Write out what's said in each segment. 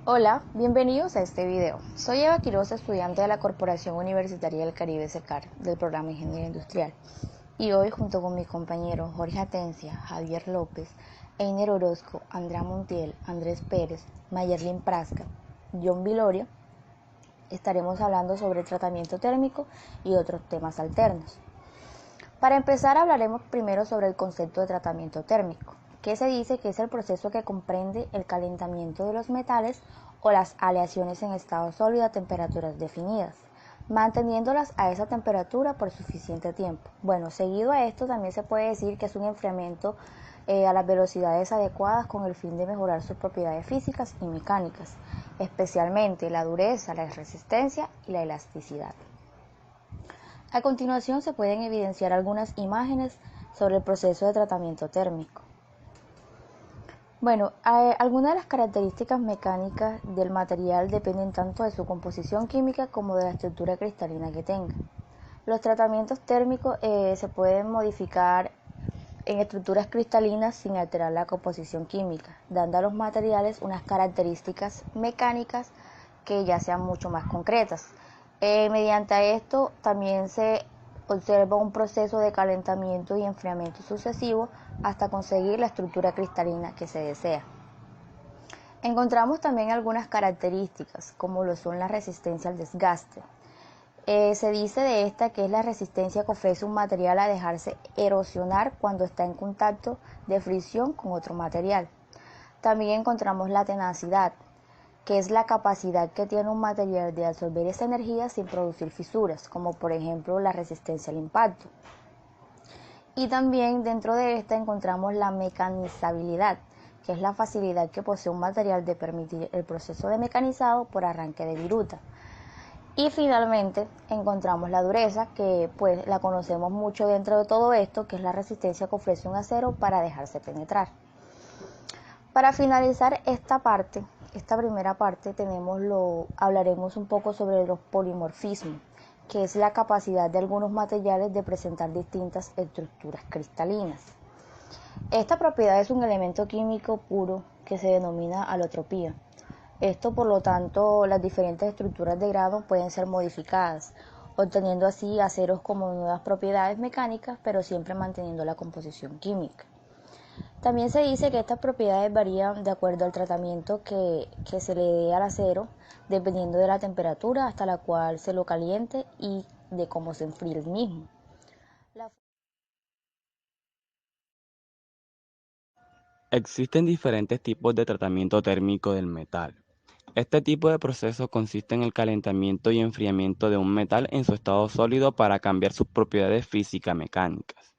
Hola, bienvenidos a este video. Soy Eva Quiroz, estudiante de la Corporación Universitaria del Caribe SECAR del programa Ingeniería Industrial. Y hoy, junto con mis compañeros Jorge Atencia, Javier López, Einer Orozco, Andrea Montiel, Andrés Pérez, Mayerlin Prasca, John Viloria, estaremos hablando sobre el tratamiento térmico y otros temas alternos. Para empezar, hablaremos primero sobre el concepto de tratamiento térmico, que se dice que es el proceso que comprende el calentamiento de los metales o las aleaciones en estado sólido a temperaturas definidas, manteniéndolas a esa temperatura por suficiente tiempo. Bueno, seguido a esto también se puede decir que es un enfriamiento a las velocidades adecuadas con el fin de mejorar sus propiedades físicas y mecánicas, especialmente la dureza, la resistencia y la elasticidad. A continuación se pueden evidenciar algunas imágenes sobre el proceso de tratamiento térmico. Bueno, algunas de las características mecánicas del material dependen tanto de su composición química como de la estructura cristalina que tenga. Los tratamientos térmicos se pueden modificar en estructuras cristalinas sin alterar la composición química, dando a los materiales unas características mecánicas que ya sean mucho más concretas. Mediante esto también se observa un proceso de calentamiento y enfriamiento sucesivo hasta conseguir la estructura cristalina que se desea. Encontramos también algunas características, como lo son la resistencia al desgaste. Se dice de esta que es la resistencia que ofrece un material a dejarse erosionar cuando está en contacto de fricción con otro material. También encontramos la tenacidad, que es la capacidad que tiene un material de absorber esa energía sin producir fisuras, como por ejemplo la resistencia al impacto. Y también dentro de esta encontramos la mecanizabilidad, que es la facilidad que posee un material de permitir el proceso de mecanizado por arranque de viruta. Y finalmente encontramos la dureza, que pues la conocemos mucho dentro de todo esto, que es la resistencia que ofrece un acero para dejarse penetrar. Para finalizar esta primera parte, hablaremos un poco sobre los polimorfismos, que es la capacidad de algunos materiales de presentar distintas estructuras cristalinas. Esta propiedad es un elemento químico puro que se denomina alotropía. Esto, por lo tanto, las diferentes estructuras de grado pueden ser modificadas, obteniendo así aceros como nuevas propiedades mecánicas, pero siempre manteniendo la composición química. También se dice que estas propiedades varían de acuerdo al tratamiento que se le dé al acero, dependiendo de la temperatura hasta la cual se lo caliente y de cómo se enfríe el mismo. Existen diferentes tipos de tratamiento térmico del metal. Este tipo de proceso consiste en el calentamiento y enfriamiento de un metal en su estado sólido para cambiar sus propiedades física-mecánicas.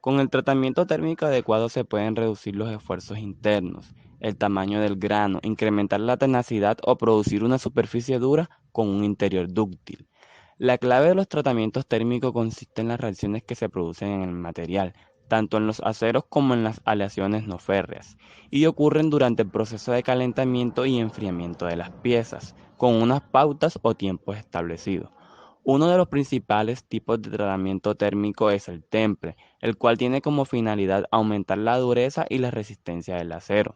Con el tratamiento térmico adecuado se pueden reducir los esfuerzos internos, el tamaño del grano, incrementar la tenacidad o producir una superficie dura con un interior dúctil. La clave de los tratamientos térmicos consiste en las reacciones que se producen en el material, tanto en los aceros como en las aleaciones no férreas, y ocurren durante el proceso de calentamiento y enfriamiento de las piezas, con unas pautas o tiempos establecidos. Uno de los principales tipos de tratamiento térmico es el temple, el cual tiene como finalidad aumentar la dureza y la resistencia del acero.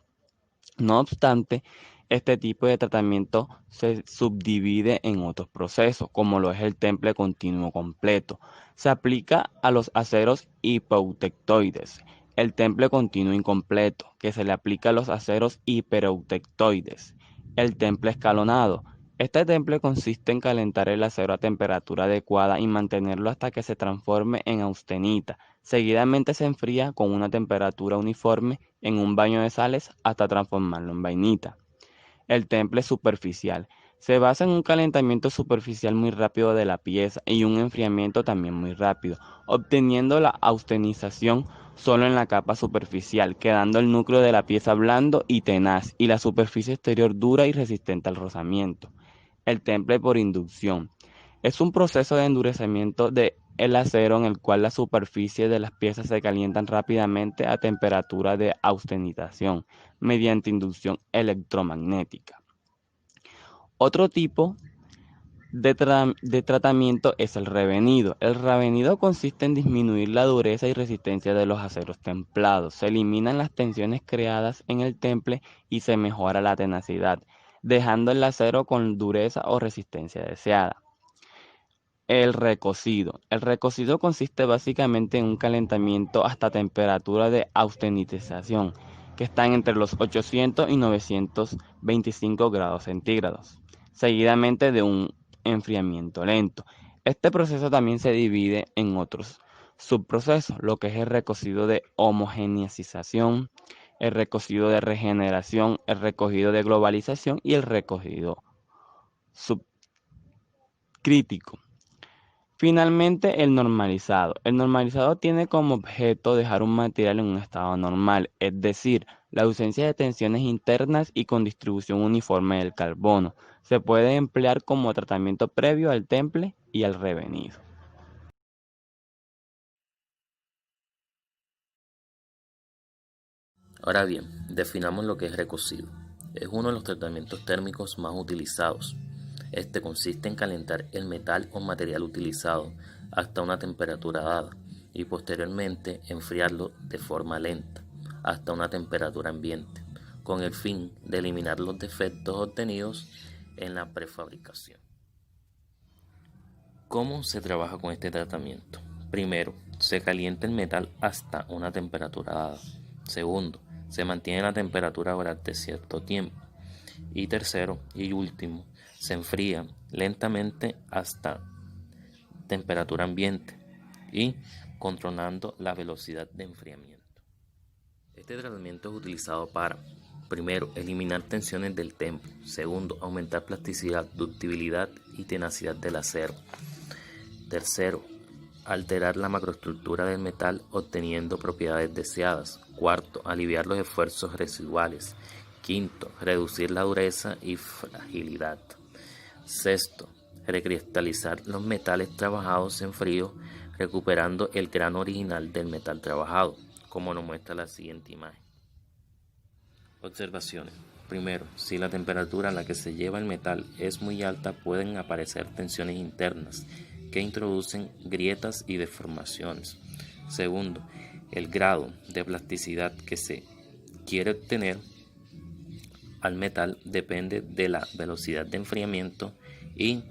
No obstante, este tipo de tratamiento se subdivide en otros procesos, como lo es el temple continuo completo. Se aplica a los aceros hipoeutectoides. El temple continuo incompleto, que se le aplica a los aceros hipereutectoides. El temple escalonado. Este temple consiste en calentar el acero a temperatura adecuada y mantenerlo hasta que se transforme en austenita. Seguidamente se enfría con una temperatura uniforme en un baño de sales hasta transformarlo en vainita. El temple superficial. Se basa en un calentamiento superficial muy rápido de la pieza y un enfriamiento también muy rápido, obteniendo la austenización solo en la capa superficial, quedando el núcleo de la pieza blando y tenaz y la superficie exterior dura y resistente al rozamiento. El temple por inducción. Es un proceso de endurecimiento de el acero en el cual la superficie de las piezas se calientan rápidamente a temperatura de austenización mediante inducción electromagnética. Otro tipo de tratamiento es el revenido. El revenido consiste en disminuir la dureza y resistencia de los aceros templados. Se eliminan las tensiones creadas en el temple y se mejora la tenacidad. dejando el acero con dureza o resistencia deseada. El recocido. El recocido consiste básicamente en un calentamiento hasta temperatura de austenitización, que están entre los 800 y 925 grados centígrados, seguidamente de un enfriamiento lento. Este proceso también se divide en otros subprocesos, lo que es el recocido de homogeneización, el recocido de regeneración, el recocido de globalización y el recocido subcrítico. Finalmente, el normalizado. El normalizado tiene como objeto dejar un material en un estado normal, es decir, la ausencia de tensiones internas y con distribución uniforme del carbono. Se puede emplear como tratamiento previo al temple y al revenido. Ahora bien, definamos lo que es recocido. Es uno de los tratamientos térmicos más utilizados. Este consiste en calentar el metal o material utilizado hasta una temperatura dada y posteriormente enfriarlo de forma lenta hasta una temperatura ambiente, con el fin de eliminar los defectos obtenidos en la prefabricación. ¿Cómo se trabaja con este tratamiento? Primero, se calienta el metal hasta una temperatura dada. Segundo, se mantiene la temperatura durante cierto tiempo. Y tercero y último, se enfría lentamente hasta temperatura ambiente y controlando la velocidad de enfriamiento. Este tratamiento es utilizado para, primero, eliminar tensiones del temple. Segundo, aumentar plasticidad, ductibilidad y tenacidad del acero. Tercero, alterar la macroestructura del metal obteniendo propiedades deseadas. Cuarto, aliviar los esfuerzos residuales. Quinto, reducir la dureza y fragilidad. Sexto, recristalizar los metales trabajados en frío, recuperando el grano original del metal trabajado, como nos muestra la siguiente imagen. Observaciones. Primero, si la temperatura a la que se lleva el metal es muy alta, pueden aparecer tensiones internas que introducen grietas y deformaciones. Segundo, el grado de plasticidad que se quiere obtener al metal depende de la velocidad de enfriamiento y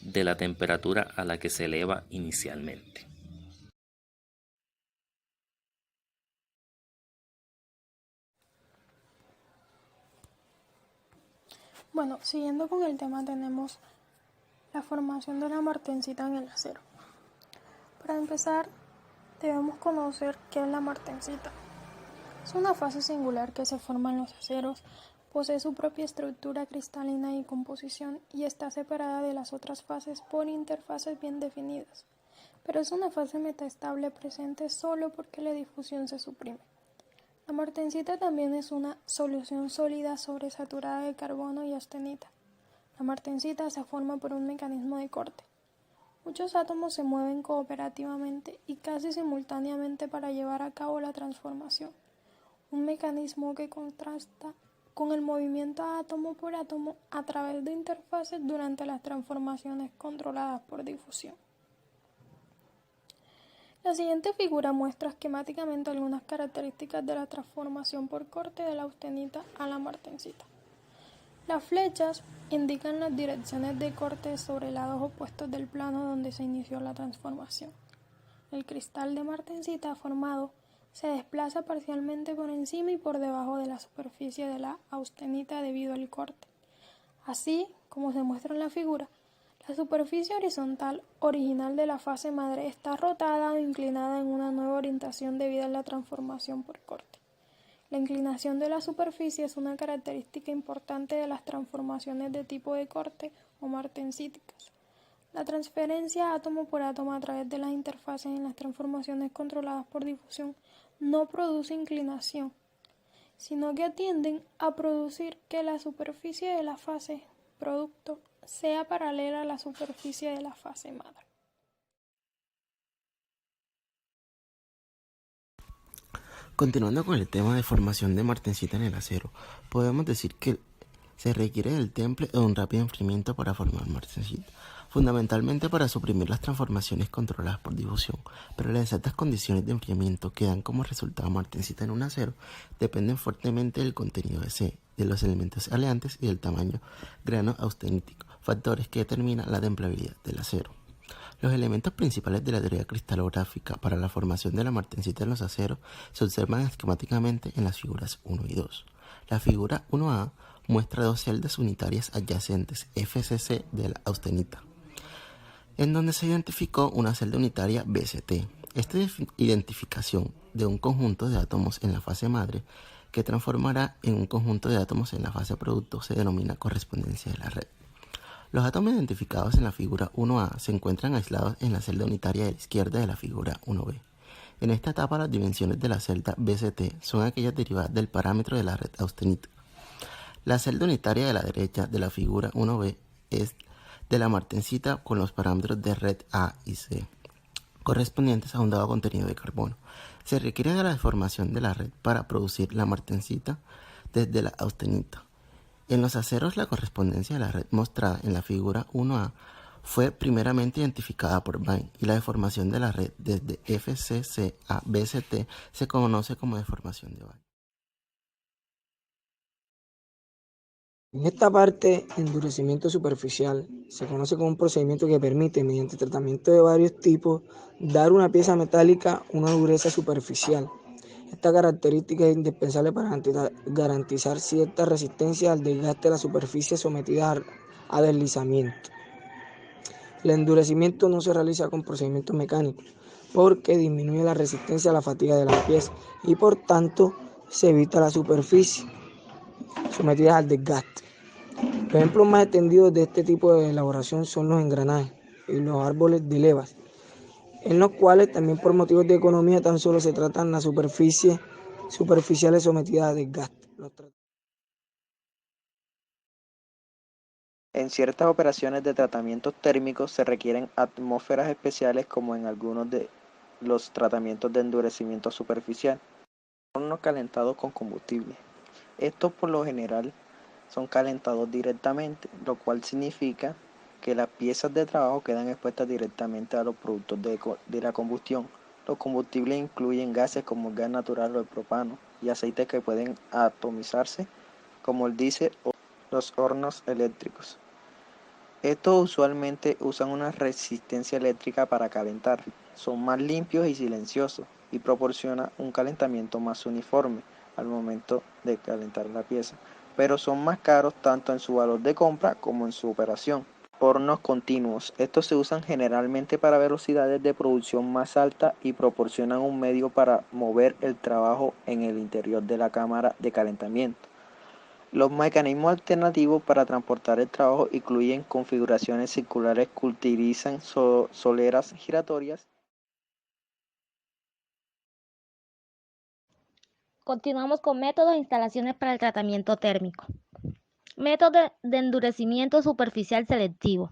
de la temperatura a la que se eleva inicialmente. Bueno, siguiendo con el tema tenemos la formación de la martensita en el acero. Para empezar, debemos conocer qué es la martensita. Es una fase singular que se forma en los aceros, posee su propia estructura cristalina y composición y está separada de las otras fases por interfaces bien definidas, pero es una fase metaestable presente solo porque la difusión se suprime. La martensita también es una solución sólida sobresaturada de carbono y austenita. La martensita se forma por un mecanismo de corte. Muchos átomos se mueven cooperativamente y casi simultáneamente para llevar a cabo la transformación, un mecanismo que contrasta con el movimiento átomo por átomo a través de interfaces durante las transformaciones controladas por difusión. La siguiente figura muestra esquemáticamente algunas características de la transformación por corte de la austenita a la martensita. Las flechas indican las direcciones de corte sobre lados opuestos del plano donde se inició la transformación. El cristal de martensita formado se desplaza parcialmente por encima y por debajo de la superficie de la austenita debido al corte. Así, como se muestra en la figura, la superficie horizontal original de la fase madre está rotada o inclinada en una nueva orientación debido a la transformación por corte. La inclinación de la superficie es una característica importante de las transformaciones de tipo de corte o martensíticas. La transferencia átomo por átomo a través de las interfaces en las transformaciones controladas por difusión no produce inclinación, sino que tienden a producir que la superficie de la fase producto sea paralela a la superficie de la fase madre. Continuando con el tema de formación de martensita en el acero, podemos decir que se requiere del temple o un rápido enfriamiento para formar martensita, fundamentalmente para suprimir las transformaciones controladas por difusión, pero las exactas condiciones de enfriamiento que dan como resultado martensita en un acero dependen fuertemente del contenido de C, de los elementos aleantes y del tamaño grano austenítico, factores que determinan la templabilidad del acero. Los elementos principales de la teoría cristalográfica para la formación de la martensita en los aceros se observan esquemáticamente en las figuras 1 y 2. La figura 1A muestra dos celdas unitarias adyacentes FCC de la austenita, en donde se identificó una celda unitaria BCT. Esta identificación de un conjunto de átomos en la fase madre que transformará en un conjunto de átomos en la fase producto se denomina correspondencia de la red. Los átomos identificados en la figura 1A se encuentran aislados en la celda unitaria de la izquierda de la figura 1B. En esta etapa las dimensiones de la celda BCT son aquellas derivadas del parámetro de la red austenita. La celda unitaria de la derecha de la figura 1B es de la martensita con los parámetros de red A y C, correspondientes a un dado contenido de carbono. Se requiere de la deformación de la red para producir la martensita desde la austenita. En los aceros, la correspondencia de la red mostrada en la figura 1A fue primeramente identificada por Bain y la deformación de la red desde FCC a BCT se conoce como deformación de Bain. En esta parte, endurecimiento superficial se conoce como un procedimiento que permite, mediante tratamiento de varios tipos, dar a una pieza metálica una dureza superficial. Esta característica es indispensable para garantizar cierta resistencia al desgaste de la superficie sometida a deslizamiento. El endurecimiento no se realiza con procedimientos mecánicos porque disminuye la resistencia a la fatiga de la pieza y por tanto se evita la superficie sometida al desgaste. Los ejemplos más extendidos de este tipo de elaboración son los engranajes y los árboles de levas, en los cuales también por motivos de economía tan solo se tratan las superficiales sometidas a desgaste. En ciertas operaciones de tratamientos térmicos se requieren atmósferas especiales como en algunos de los tratamientos de endurecimiento superficial. Hornos calentados con combustible. Estos por lo general son calentados directamente, lo cual significa que las piezas de trabajo quedan expuestas directamente a los productos de la combustión. Los combustibles incluyen gases como el gas natural o el propano y aceites que pueden atomizarse como el diésel o los hornos eléctricos. Estos usualmente usan una resistencia eléctrica para calentar, son más limpios y silenciosos y proporcionan un calentamiento más uniforme al momento de calentar la pieza, pero son más caros tanto en su valor de compra como en su operación. Hornos continuos. Estos se usan generalmente para velocidades de producción más altas y proporcionan un medio para mover el trabajo en el interior de la cámara de calentamiento. Los mecanismos alternativos para transportar el trabajo incluyen configuraciones circulares que utilizan soleras giratorias. Continuamos con métodos e instalaciones para el tratamiento térmico. Método de endurecimiento superficial selectivo.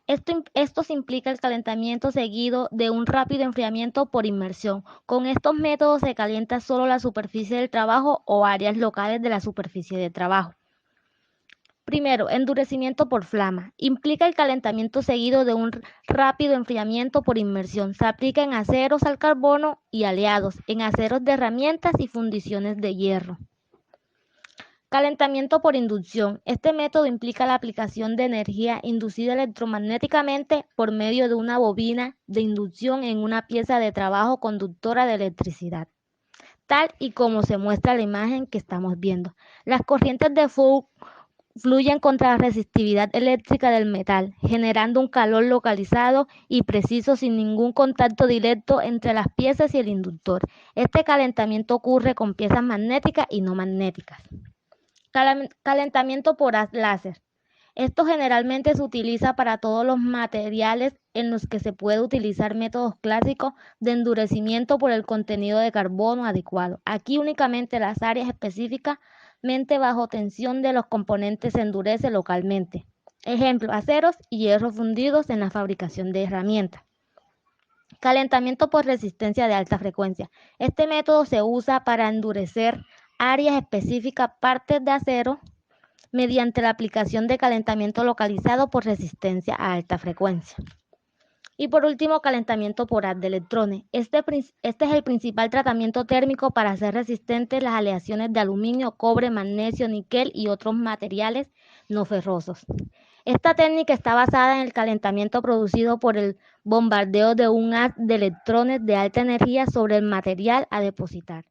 Esto implica el calentamiento seguido de un rápido enfriamiento por inmersión. Con estos métodos se calienta solo la superficie del trabajo o áreas locales de la superficie de trabajo. Primero, endurecimiento por flama. Implica el calentamiento seguido de un rápido enfriamiento por inmersión. Se aplica en aceros al carbono y aleados, en aceros de herramientas y fundiciones de hierro. Calentamiento por inducción. Este método implica la aplicación de energía inducida electromagnéticamente por medio de una bobina de inducción en una pieza de trabajo conductora de electricidad, tal y como se muestra en la imagen que estamos viendo. Las corrientes de fluyen contra la resistividad eléctrica del metal, generando un calor localizado y preciso sin ningún contacto directo entre las piezas y el inductor. Este calentamiento ocurre con piezas magnéticas y no magnéticas. Calentamiento por láser. Esto generalmente se utiliza para todos los materiales en los que se puede utilizar métodos clásicos de endurecimiento por el contenido de carbono adecuado. Aquí únicamente las áreas específicamente bajo tensión de los componentes se endurece localmente. Ejemplo, aceros y hierro fundidos en la fabricación de herramientas. Calentamiento por resistencia de alta frecuencia. Este método se usa para endurecer áreas específicas, partes de acero, mediante la aplicación de calentamiento localizado por resistencia a alta frecuencia. Y por último, calentamiento por haz de electrones. Este es el principal tratamiento térmico para hacer resistentes las aleaciones de aluminio, cobre, magnesio, níquel y otros materiales no ferrosos. Esta técnica está basada en el calentamiento producido por el bombardeo de un haz de electrones de alta energía sobre el material a depositar.